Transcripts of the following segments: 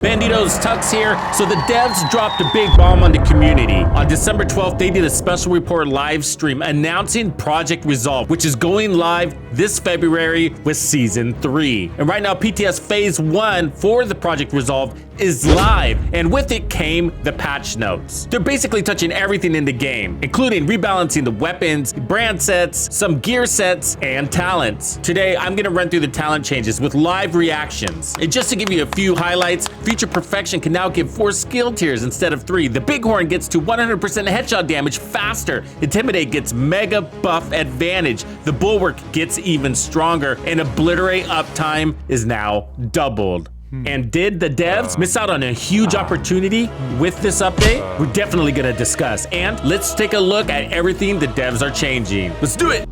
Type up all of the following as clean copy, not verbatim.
Bandidos, Tux here. So the devs dropped a big bomb on the community. On December 12th, they did a special report live stream announcing Project Resolve, which is going live this February with Season 3. And right now, PTS Phase 1 for the Project Resolve is live, and with it came the patch notes. They're basically touching everything in the game, including rebalancing the weapons, brand sets, some gear sets, and talents. Today, I'm gonna run through the talent changes with live reactions. And just to give you a few highlights, Future Perfection can now give 4 skill tiers instead of 3. The Bighorn gets to 100% headshot damage faster. Intimidate gets mega buff advantage. The Bulwark gets even stronger, and Obliterate uptime is now doubled. And did the devs miss out on a huge opportunity with this update? We're definitely gonna discuss. And let's take a look at everything the devs are changing. Let's do it.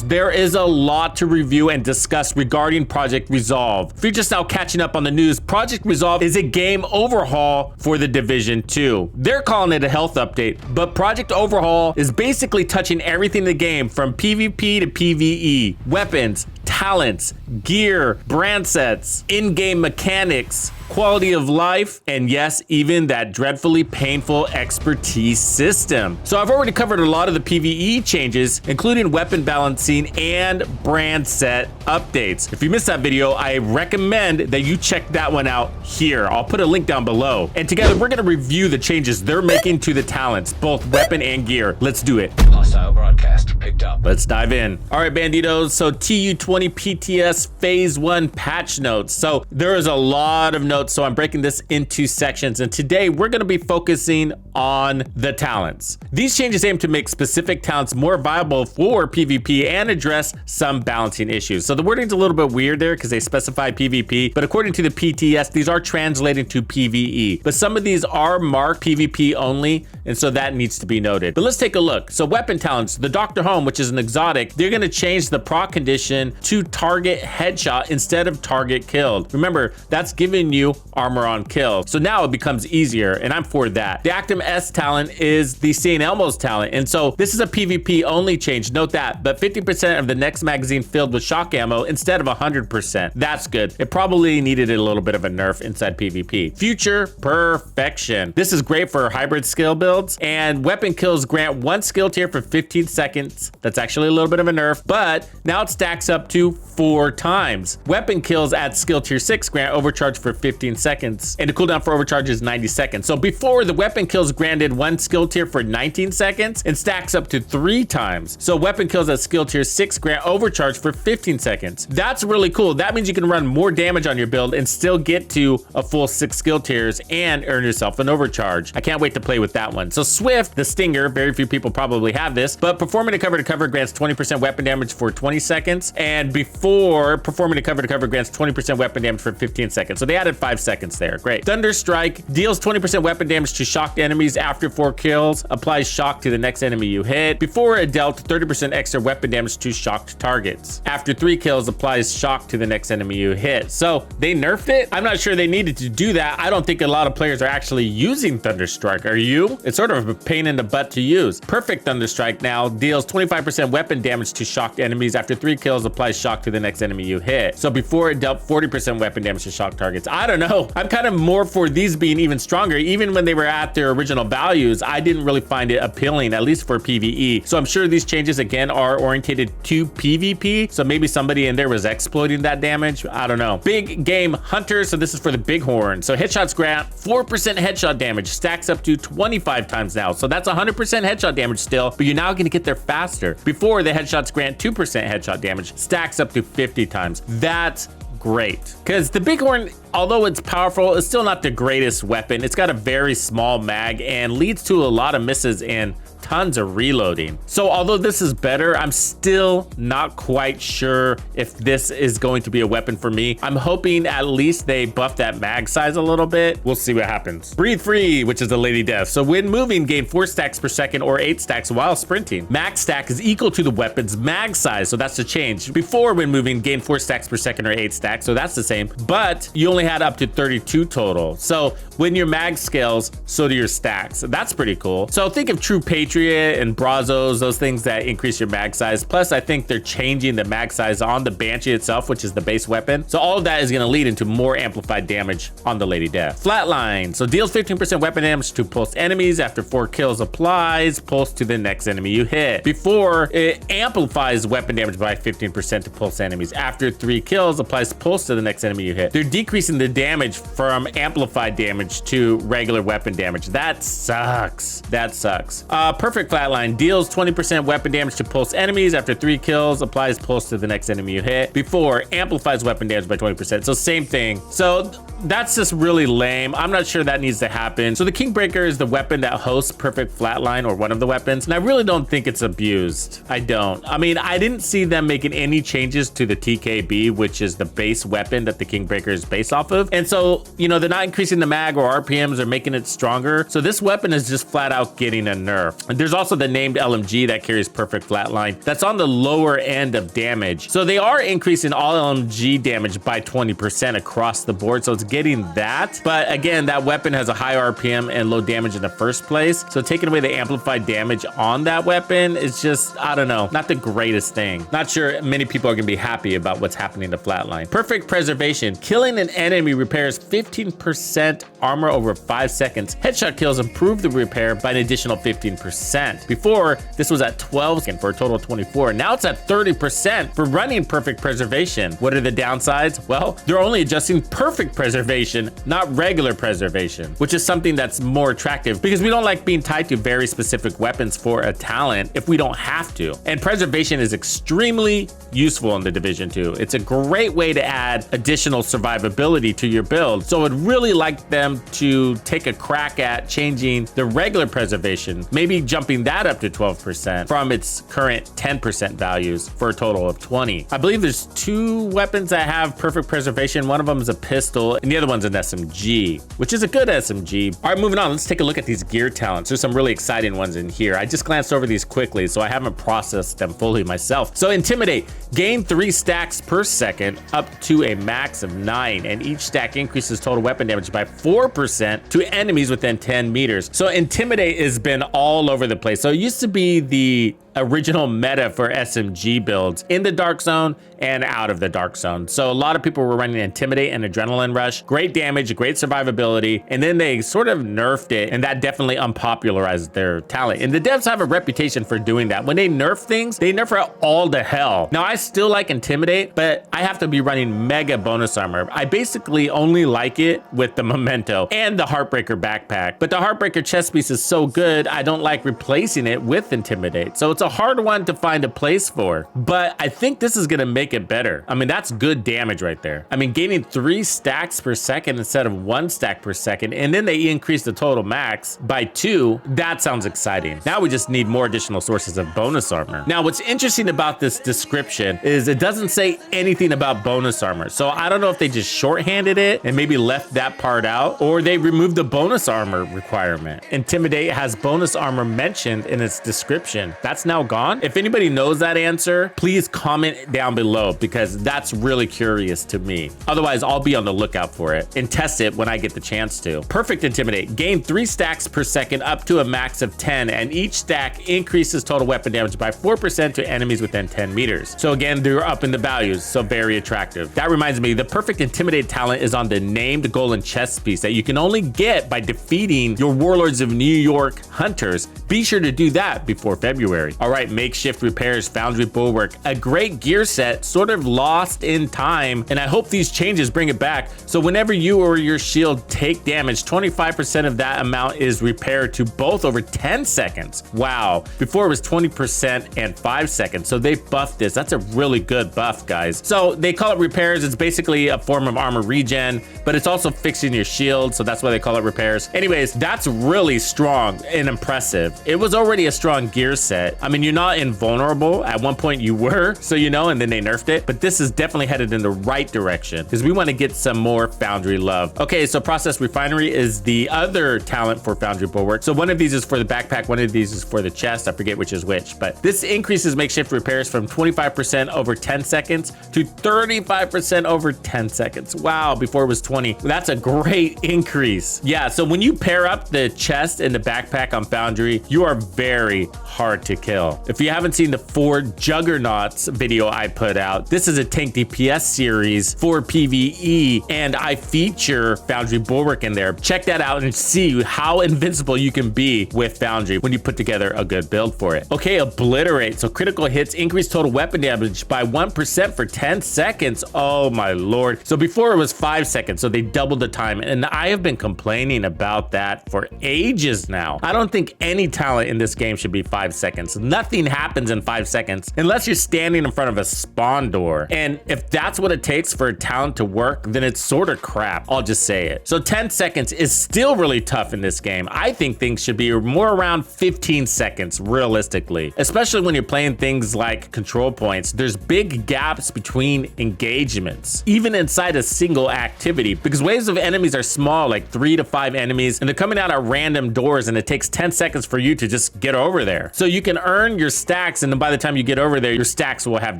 There is a lot to review and discuss regarding Project Resolve. If you're just now catching up on the news, Project Resolve is a game overhaul for the Division 2. They're calling it a health update, but Project Overhaul is basically touching everything in the game from PvP to PvE, weapons, talents, gear, brand sets, in-game mechanics, quality of life, and yes, even that dreadfully painful expertise system. So I've already covered a lot of the PvE changes, including weapon balancing and brand set updates. If you missed that video, I recommend that you check that one out here. I'll put a link down below. And together, we're gonna review the changes they're making to the talents, both weapon and gear. Let's do it. Hostile broadcast picked up. Let's dive in. All right, Bandidos, so TU20 PTS Phase 1 patch notes. So there is a lot of notes, so I'm breaking this into sections, and today we're gonna be focusing on the talents. These changes aim to make specific talents more viable for PvP and address some balancing issues. So the wording's a little bit weird there because they specify PvP, but according to the PTS, these are translating to PvE. But some of these are marked PvP only, and so that needs to be noted. But let's take a look. So weapon talents, the Dr. Home, which is an exotic, they're gonna change the proc condition to target headshot instead of target killed. Remember, that's giving you armor on kill. So now it becomes easier, and I'm for that. The Actim S talent is the St. Elmo's talent, and so this is a PvP only change, note that, but 50% of the next magazine filled with shock ammo instead of 100%. That's good. It probably needed a little bit of a nerf inside PvP. Future Perfection. This is great for hybrid skill builds, and weapon kills grant 1 skill tier for 15 seconds. That's actually a little bit of a nerf, but now it stacks up to 4 times. Weapon kills at skill tier 6 grant overcharge for 15 seconds, and the cooldown for overcharge is 90 seconds. So before, the weapon kills granted 1 skill tier for 19 seconds and stacks up to 3 times. So weapon kills at skill tier 6 grant overcharge for 15 seconds. That's really cool. That means you can run more damage on your build and still get to a full 6 skill tiers and earn yourself an overcharge. I can't wait to play with that one. So Swift, the Stinger, very few people probably have this, but performing a cover to cover grants 20% weapon damage for 20 seconds, and before, performing a cover to cover grants 20% weapon damage for 15 seconds. So they added 5 seconds there. Great. Thunder Strike deals 20% weapon damage to shocked enemies after 4 kills, applies shock to the next enemy you hit. Before, it dealt 30% extra weapon damage to shocked targets. After 3 kills, applies shock to the next enemy you hit. So they nerfed it. I'm not sure they needed to do that. I don't think a lot of players are actually using Thunder Strike. Are you? It's sort of a pain in the butt to use. Perfect Thunder Strike now deals 25% weapon damage to shocked enemies. After 3 kills, applies shock to the next enemy you hit. So before, it dealt 40% weapon damage to shocked targets. I don't know. I'm kind of more for these being even stronger. Even when they were at their original values, I didn't really find it appealing, at least for PvE. So I'm sure these changes again are orientated to PvP. So maybe somebody in there was exploiting that damage. I don't know. Big Game Hunter. So this is for the Bighorn. So headshots grant 4% headshot damage, stacks up to 25 times now. So that's 100% headshot damage still, but you're now going to get there faster. Before, the headshots grant 2% headshot damage, stacks up to 50 times. That's great, because the Bighorn, although it's powerful, is still not the greatest weapon. It's got a very small mag and leads to a lot of misses and tons of reloading. So although this is better, I'm still not quite sure if this is going to be a weapon for me. I'm hoping at least they buff that mag size a little bit. We'll see what happens. Breathe Free, which is the Lady Death. So when moving, gain 4 stacks per second or 8 stacks while sprinting. Max stack is equal to the weapon's mag size, so that's the change. Before, when moving, gain 4 stacks per second or 8 stacks, so that's the same, but you only had up to 32 total. So when your mag scales, so do your stacks. That's pretty cool. So think of true Patriot Patriot and Brazos, those things that increase your mag size. Plus, I think they're changing the mag size on the Banshee itself, which is the base weapon. So all of that is going to lead into more amplified damage on the Lady Death. Flatline, so deals 15% weapon damage to pulse enemies. After 4 kills, applies pulse to the next enemy you hit. Before, it amplifies weapon damage by 15% to pulse enemies. After 3 kills, applies pulse to the next enemy you hit. They're decreasing the damage from amplified damage to regular weapon damage. That sucks. That sucks. Perfect Flatline, deals 20% weapon damage to pulse enemies. After 3 kills, applies pulse to the next enemy you hit. Before, amplifies weapon damage by 20%. So same thing. So that's just really lame. I'm not sure that needs to happen. So the Kingbreaker is the weapon that hosts Perfect Flatline, or one of the weapons, and I really don't think it's abused. I don't. I mean, I didn't see them making any changes to the TKB, which is the base weapon that the Kingbreaker is based off of. And so, you know, they're not increasing the mag or RPMs or making it stronger. So this weapon is just flat out getting a nerf. And there's also the named LMG that carries Perfect Flatline. That's on the lower end of damage. So they are increasing all LMG damage by 20% across the board. So it's getting that. But again, that weapon has a high RPM and low damage in the first place. So taking away the amplified damage on that weapon is just, I don't know, not the greatest thing. Not sure many people are gonna be happy about what's happening to Flatline. Perfect Preservation. Killing an enemy repairs 15% armor over 5 seconds. Headshot kills improve the repair by an additional 15%. Before, this was at 12 seconds for a total of 24. Now it's at 30% for running Perfect Preservation. What are the downsides? Well, they're only adjusting perfect preservation, not regular preservation, which is something that's more attractive because we don't like being tied to very specific weapons for a talent if we don't have to. And preservation is extremely useful in the Division 2. It's a great way to add additional survivability to your build. So I'd really like them to take a crack at changing the regular preservation, maybe jumping that up to 12% from its current 10% values for a total of 20. I believe there's 2 weapons that have perfect preservation. One of them is a pistol and the other one's an SMG, which is a good SMG. All right, moving on, let's take a look at these gear talents. There's some really exciting ones in here. I just glanced over these quickly, so I haven't processed them fully myself. So Intimidate, gain 3 stacks per second up to a max of 9, and each stack increases total weapon damage by 4% to enemies within 10 meters. So Intimidate has been all over the place. So it used to be the original meta for SMG builds in the Dark Zone and out of the Dark Zone. So a lot of people were running Intimidate and Adrenaline Rush. Great damage, great survivability, and then they sort of nerfed it, and that definitely unpopularized their talent. And the devs have a reputation for doing that. When they nerf things, they nerf it all to hell. Now, I still like Intimidate, but I have to be running mega bonus armor. I basically only like it with the Memento and the Heartbreaker backpack, but the Heartbreaker chest piece is so good, I don't like replacing it with Intimidate. So it's a hard one to find a place for, but I think this is gonna make it better. I mean, that's good damage right there. I mean, gaining 3 stacks per second instead of 1 stack per second, and then they increase the total max by 2, that sounds exciting. Now we just need more additional sources of bonus armor. Now, what's interesting about this description is it doesn't say anything about bonus armor. So I don't know if they just shorthanded it and maybe left that part out, or they removed the bonus armor requirement. Intimidate has bonus armor mentioned in its description. That's now gone. If anybody knows that answer, please comment down below because that's really curious to me. Otherwise, I'll be on the lookout for it and test it when I get the chance to. Perfect Intimidate. Gain 3 stacks per second up to a max of 10, and each stack increases total weapon damage by 4% to enemies within 10 meters. So again, they're up in the values, so very attractive. That reminds me, the Perfect Intimidate talent is on the named golden chest piece that you can only get by defeating your Warlords of New York hunters. Be sure to do that before February. All right, Makeshift Repairs, Foundry Bulwark, a great gear set, sort of lost in time, and I hope these changes bring it back. So whenever you or your shield take damage, 25% of that amount is repaired to both over 10 seconds. Wow, before it was 20% and 5 seconds. So they buffed this. That's a really good buff, guys. So they call it repairs. It's basically a form of armor regen, but it's also fixing your shield, so that's why they call it repairs. Anyways, that's really strong and impressive. It was already a strong gear set. I I mean, you're not invulnerable. At one point you were, so you know, and then they nerfed it. But this is definitely headed in the right direction because we want to get some more Foundry love. Okay, so Process Refinery is the other talent for Foundry Bulwark. So one of these is for the backpack, one of these is for the chest. I forget which is which, but this increases makeshift repairs from 25% over 10 seconds to 35% over 10 seconds. Wow, before it was 20. That's a great increase. Yeah, so when you pair up the chest and the backpack on Foundry, you are very hard to kill. If you haven't seen the 4 Juggernauts video I put out, this is a tank DPS series for PvE, and I feature Foundry Bulwark in there. Check that out and see how invincible you can be with Foundry when you put together a good build for it. Okay, Obliterate. So critical hits increase total weapon damage by 1% for 10 seconds. Oh my lord. So before it was 5 seconds, so they doubled the time, and I have been complaining about that for ages now. I don't think any talent in this game should be 5 seconds. Nothing happens in 5 seconds unless you're standing in front of a spawn door. And if that's what it takes for a talent to work, then it's sort of crap. I'll just say it. So 10 seconds is still really tough in this game. I think things should be more around 15 seconds realistically, especially when you're playing things like control points. There's big gaps between engagements, even inside a single activity, because waves of enemies are small, like 3 to 5 enemies, and they're coming out at random doors, and it takes 10 seconds for you to just get over there. So you can earn your stacks, and then by the time you get over there, your stacks will have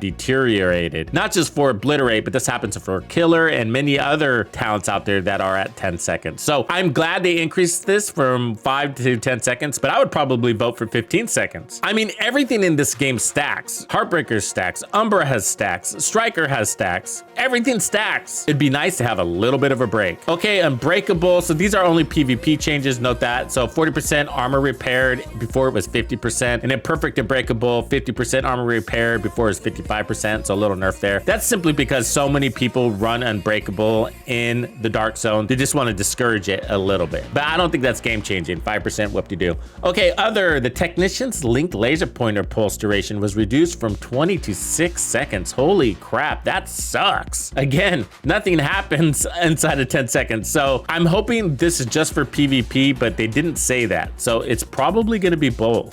deteriorated. Not just for Obliterate, but this happens for Killer and many other talents out there that are at 10 seconds. So I'm glad they increased this from 5 to 10 seconds, but I would probably vote for 15 seconds. I mean, everything in this game stacks. Heartbreaker stacks, Umbra has stacks, Striker has stacks, everything stacks. It'd be nice to have a little bit of a break. Okay, Unbreakable. So these are only PvP changes, note that. So 40% armor repaired, before it was 50%, and then Perfect Unbreakable, 50% armor repaired, before it was 55%, so a little nerf there. That's simply because so many people run Unbreakable in the Dark Zone. They just want to discourage it a little bit, but I don't think that's game changing. 5% whoop-de-doo. Okay, the Technician's linked laser pointer pulse duration was reduced from 20 to 6 seconds. Holy crap, that sucks. Again, nothing happens inside of 10 seconds. So I'm hoping this is just for PvP, but they didn't say that. So it's probably going to be both.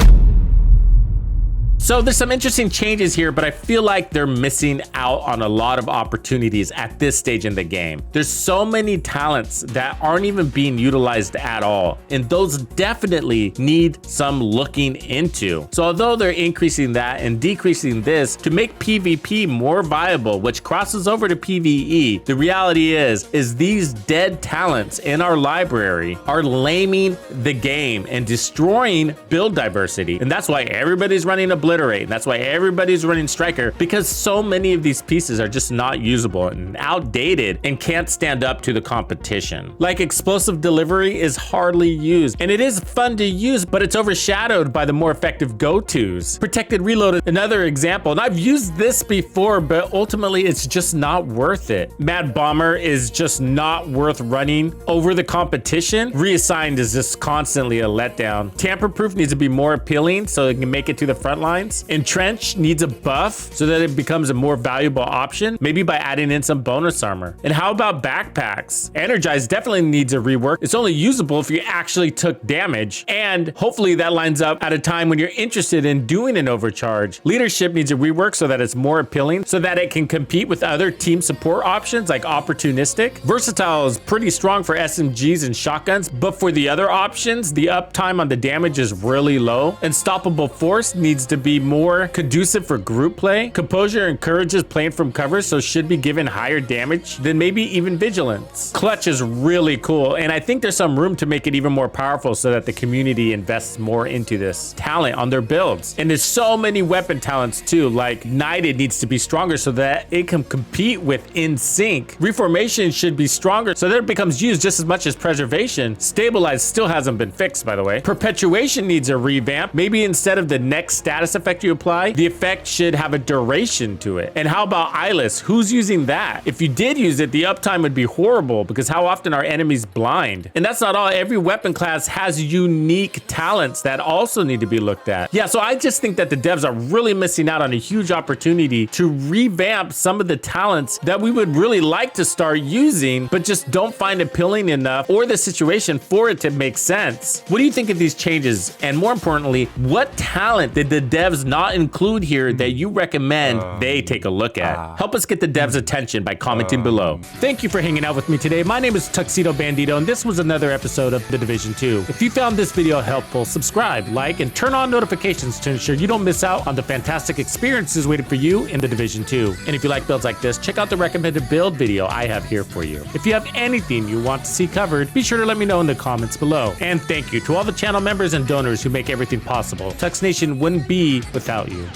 So there's some interesting changes here, but I feel like they're missing out on a lot of opportunities at this stage in the game. There's so many talents that aren't even being utilized at all, and those definitely need some looking into. So although they're increasing that and decreasing this to make PvP more viable, which crosses over to PvE, the reality is these dead talents in our library are laming the game and destroying build diversity. And that's why everybody's running Obliterate. And that's why everybody's running Striker, because so many of these pieces are just not usable and outdated and can't stand up to the competition. Like Explosive Delivery is hardly used, and it is fun to use, but it's overshadowed by the more effective go-tos. Protected Reload, another example, and I've used this before, but ultimately it's just not worth it. Mad Bomber is just not worth running over the competition. Reassigned is just constantly a letdown. Tamper Proof needs to be more appealing so it can make it to the front line. Entrench needs a buff so that it becomes a more valuable option, maybe by adding in some bonus armor. And how about backpacks? Energize definitely needs a rework. It's only usable if you actually took damage, and hopefully that lines up at a time when you're interested in doing an overcharge. Leadership needs a rework so that it's more appealing, so that it can compete with other team support options like Opportunistic. Versatile is pretty strong for SMGs and shotguns, but for the other options, the uptime on the damage is really low. Unstoppable Force needs to be more conducive for group play. Composure encourages playing from cover, so should be given higher damage than maybe even Vigilance. Clutch is really cool, and I think there's some room to make it even more powerful so that the community invests more into this talent on their builds. And there's so many weapon talents too, like Knighted needs to be stronger so that it can compete with In Sync. Reformation should be stronger so that it becomes used just as much as Preservation. Stabilize still hasn't been fixed, by the way. Perpetuation needs a revamp. Maybe instead of the next status effect you apply, the effect should have a duration to it. And how about Eyeless? Who's using that? If you did use it, the uptime would be horrible, because how often are enemies blind? And that's not all. Every weapon class has unique talents that also need to be looked at. Yeah, so I just think that the devs are really missing out on a huge opportunity to revamp some of the talents that we would really like to start using, but just don't find appealing enough or the situation for it to make sense. What do you think of these changes? And more importantly, what talent did the devs devs not include here that you recommend they take a look at? Help us get the devs' attention by commenting below. Thank you for hanging out with me today. My name is TuxedoBandido, and this was another episode of The Division 2. If you found this video helpful, subscribe, like, and turn on notifications to ensure you don't miss out on the fantastic experiences waiting for you in The Division 2. And if you like builds like this, check out the recommended build video I have here for you. If you have anything you want to see covered, be sure to let me know in the comments below. And thank you to all the channel members and donors who make everything possible. Tux Nation wouldn't be without you.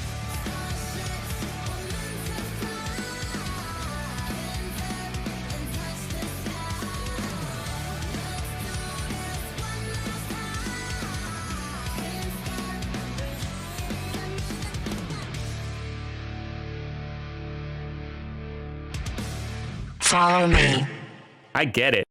Follow me. I get it.